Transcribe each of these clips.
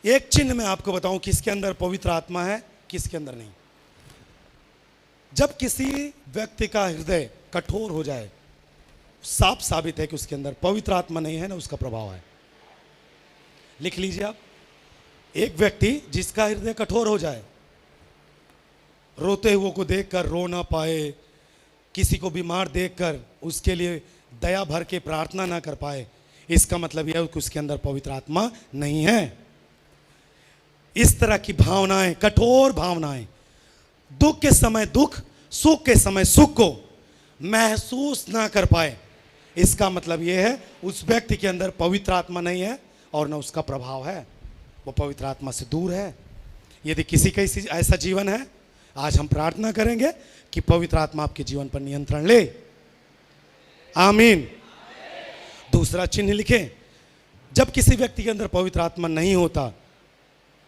एक चिन्ह मैं आपको बताऊं किसके अंदर पवित्र आत्मा है, किसके अंदर नहीं। जब किसी व्यक्ति का हृदय कठोर हो जाए, साफ साबित है कि उसके अंदर पवित्र आत्मा नहीं है, ना उसका प्रभाव है। लिख लीजिए आप, एक व्यक्ति जिसका हृदय कठोर हो जाए, रोते हुए को देखकर रो ना पाए, किसी को बीमार देखकर उसके लिए दया भर के प्रार्थना ना कर पाए, इसका मतलब यह है कि उसके अंदर पवित्र आत्मा नहीं है। इस तरह की भावनाएं, कठोर भावनाएं, दुख के समय दुख, सुख के समय सुख को महसूस ना कर पाए, इसका मतलब यह है उस व्यक्ति के अंदर पवित्र आत्मा नहीं है और न उसका प्रभाव है, वो पवित्र आत्मा से दूर है। यदि किसी का ऐसा जीवन है, आज हम प्रार्थना करेंगे कि पवित्र आत्मा आपके जीवन पर नियंत्रण ले। आमीन। दूसरा चिन्ह लिखें, जब किसी व्यक्ति के अंदर पवित्र आत्मा नहीं होता,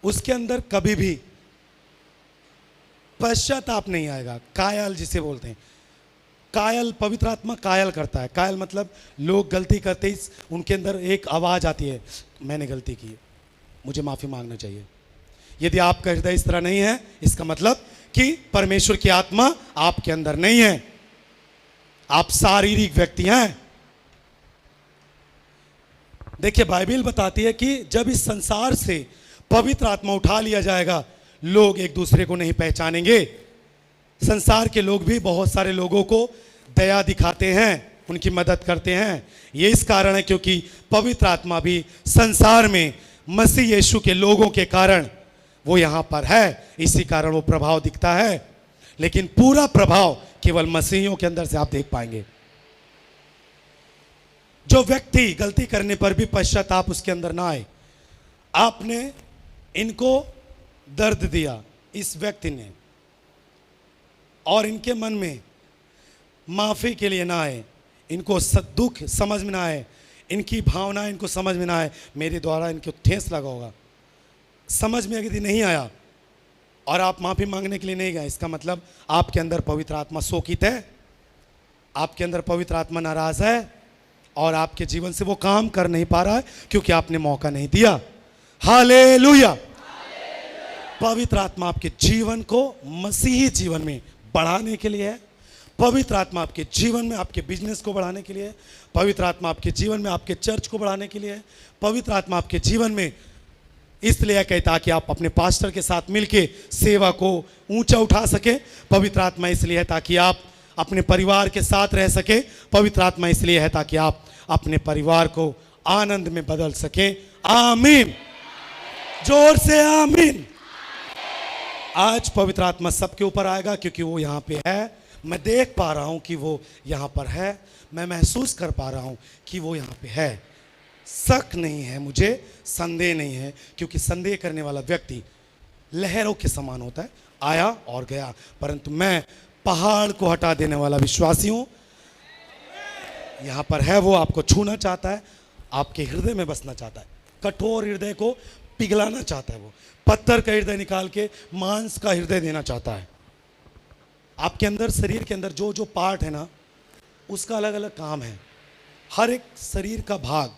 उसके अंदर कभी भी पश्चाताप नहीं आएगा। कायल जिसे बोलते हैं, कायल, पवित्र आत्मा कायल करता है। कायल मतलब लोग गलती करते ही उनके अंदर एक आवाज आती है, मैंने गलती की, मुझे माफी मांगना चाहिए। यदि आपका हृदय इस तरह नहीं है, इसका मतलब कि परमेश्वर की आत्मा आपके अंदर नहीं है, आप शारीरिक व्यक्ति हैं। देखिए, बाइबल बताती है कि जब इस संसार से पवित्र आत्मा उठा लिया जाएगा, लोग एक दूसरे को नहीं पहचानेंगे। संसार के लोग भी बहुत सारे लोगों को दया दिखाते हैं, उनकी मदद करते हैं। ये इस कारण है क्योंकि पवित्र आत्मा भी संसार में मसीह यीशु के लोगों के कारण वो यहाँ पर है, इसी कारण वो प्रभाव दिखता है। लेकिन पूरा प्रभाव केवल मसीहियों के अंदर से आप देख पाएंगे। जो व्यक्ति गलती करने पर भी पश्चाताप उसके अंदर ना आए, आपने इनको दर्द दिया इस व्यक्ति ने, और इनके मन में माफी के लिए ना आए, इनको दुख समझ में ना आए, इनकी भावना इनको समझ में ना आए, मेरे द्वारा इनको ठेस लगा होगा, समझ में यदि नहीं आया और आप माफी मांगने के लिए नहीं गए, इसका मतलब आपके अंदर पवित्र आत्मा शोकित है, आपके अंदर पवित्र आत्मा नाराज है और आपके जीवन से वो काम कर नहीं पा रहा है क्योंकि आपने मौका नहीं दिया। हालेलुया। पवित्र आत्मा आपके जीवन को मसीही जीवन में बढ़ाने के लिए है। पवित्र आत्मा आपके जीवन में आपके बिजनेस को बढ़ाने के लिए है। पवित्र आत्मा आपके जीवन में आपके चर्च को बढ़ाने के लिए है। पवित्र आत्मा आपके जीवन में इसलिए कहता कि आप अपने पास्टर के साथ मिलके सेवा को ऊंचा उठा सके। पवित्र आत्मा इसलिए है ताकि आप अपने परिवार के साथ रह सके। पवित्र आत्मा इसलिए है ताकि आप अपने परिवार को आनंद में बदल सके। आमीन। जोर से आमीन। आज पवित्र आत्मा सबके ऊपर आएगा क्योंकि वो यहाँ पे है। मैं देख पा रहा हूँ कि वो यहाँ पर है, मैं महसूस कर पा रहा हूँ कि वो यहाँ पे है। शक नहीं है मुझे, संदेह नहीं है, क्योंकि संदेह करने वाला व्यक्ति लहरों के समान होता है, आया और गया। परंतु मैं पहाड़ को हटा देने वाला विश्वासी हूँ। यहाँ पर है, वो आपको छूना चाहता है, आपके हृदय में बसना चाहता है, कठोर हृदय को पिघलाना चाहता है। वो पत्थर का हृदय निकाल के मांस का हृदय देना चाहता है। आपके अंदर, शरीर के अंदर जो जो पार्ट है ना, उसका अलग अलग काम है। हर एक शरीर का भाग,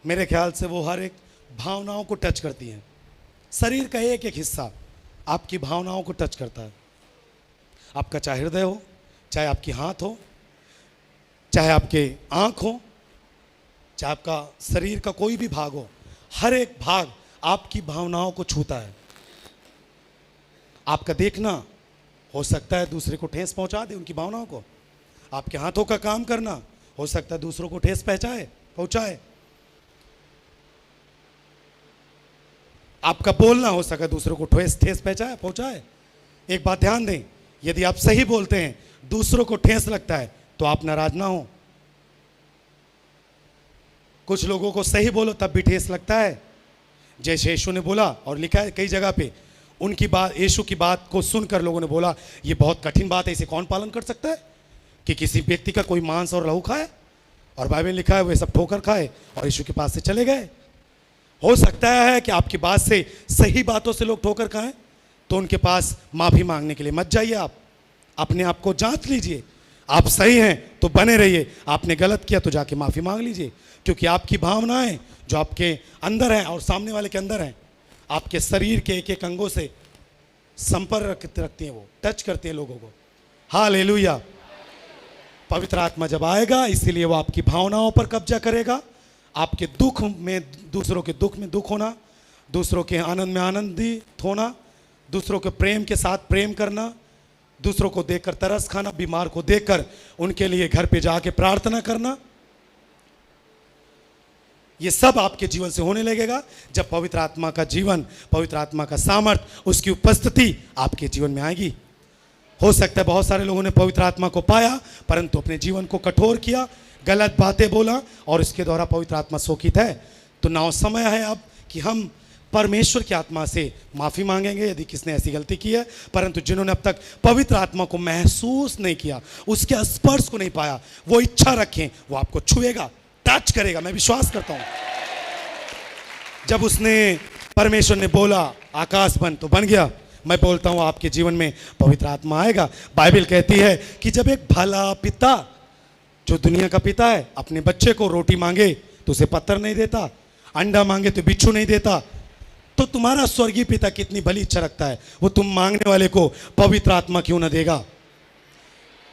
मेरे ख्याल से वो हर एक भावनाओं को टच करती है। शरीर का एक एक हिस्सा आपकी भावनाओं को टच करता है। आपका चाहे हृदय हो, चाहे आपकी हाथ हो, चाहे आपके आँख हो, चाहे आपका शरीर का कोई भी भाग हो, हर एक भाग आपकी भावनाओं को छूता है। आपका देखना हो सकता है दूसरे को ठेस पहुंचा दे, उनकी भावनाओं को। आपके हाथों का काम करना हो सकता है दूसरों को ठेस पहुंचाए। आपका बोलना हो सकता है दूसरों को ठेस पहुंचाए। एक बात ध्यान दें, यदि आप सही बोलते हैं, दूसरों को ठेस लगता है, तो आप नाराज ना हो। कुछ लोगों को सही बोलो तब भी ठेस लगता है। जैसे यीशु ने बोला, और लिखा है कई जगह पे, उनकी बात, यीशु की बात को सुनकर लोगों ने बोला ये बहुत कठिन बात है, इसे कौन पालन कर सकता है कि किसी व्यक्ति का कोई मांस और लहू खाए। और बाइबल में लिखा है वे सब ठोकर खाए और यीशु के पास से चले गए। हो सकता है कि आपकी बात से, सही बातों से लोग ठोकर खाएं, तो उनके पास माफी मांगने के लिए मत जाइए। आप अपने आप को जांच लीजिए। आप सही हैं तो बने रहिए, आपने गलत किया तो जाके माफ़ी मांग लीजिए, क्योंकि आपकी भावनाएं जो आपके अंदर हैं और सामने वाले के अंदर हैं, आपके शरीर के एक एक अंगों से संपर्क रखती हैं, वो टच करती हैं लोगों को। हालेलुया। पवित्र आत्मा जब आएगा, इसीलिए वो आपकी भावनाओं पर कब्जा करेगा। आपके दुख में, दूसरों के दुख में दुख होना, दूसरों के आनंद में आनंदित होना, दूसरों के प्रेम के साथ प्रेम करना, दूसरों को देखकर तरस खाना, बीमार को देखकर उनके लिए घर पे जाके प्रार्थना करना, ये सब आपके जीवन से होने लगेगा जब पवित्र आत्मा का जीवन, पवित्र आत्मा का सामर्थ, उसकी उपस्थिति आपके जीवन में आएगी। हो सकता है बहुत सारे लोगों ने पवित्र आत्मा को पाया परंतु अपने जीवन को कठोर किया, गलत बातें बोला और इसके द्वारा पवित्र आत्मा शोकित है। तो नाउ समय है अब कि हम परमेश्वर की आत्मा से माफ़ी मांगेंगे यदि किसने ऐसी गलती की है। परंतु जिन्होंने अब तक पवित्र आत्मा को महसूस नहीं किया, उसके स्पर्श को नहीं पाया, वो इच्छा रखें, वो आपको छुएगा, टच करेगा। मैं विश्वास करता हूं, जब उसने परमेश्वर ने बोला आकाश बन तो बन गया। मैं बोलता हूं आपके जीवन में पवित्र आत्मा आएगा। बाइबल कहती है कि जब एक भला पिता, जो दुनिया का पिता है, अपने बच्चे को रोटी मांगे तो उसे पत्थर नहीं देता, अंडा मांगे तो बिच्छू नहीं देता, तो तुम्हारा स्वर्गीय पिता कितनी भली इच्छा रखता है, वो तुम मांगने वाले को पवित्र आत्मा क्यों ना देगा।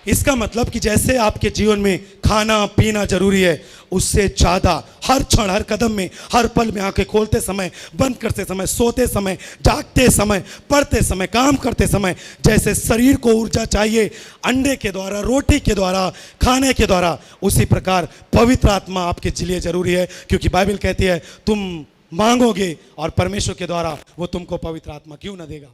इसका मतलब कि जैसे आपके जीवन में खाना पीना जरूरी है, उससे ज़्यादा हर क्षण, हर कदम में, हर पल में, आंखें खोलते समय, बंद करते समय, सोते समय, जागते समय, पढ़ते समय, काम करते समय, जैसे शरीर को ऊर्जा चाहिए अंडे के द्वारा, रोटी के द्वारा, खाने के द्वारा, उसी प्रकार पवित्र आत्मा आपके लिए जरूरी है। क्योंकि बाइबल कहती है तुम मांगोगे और परमेश्वर के द्वारा वो तुमको पवित्र आत्मा क्यों ना देगा।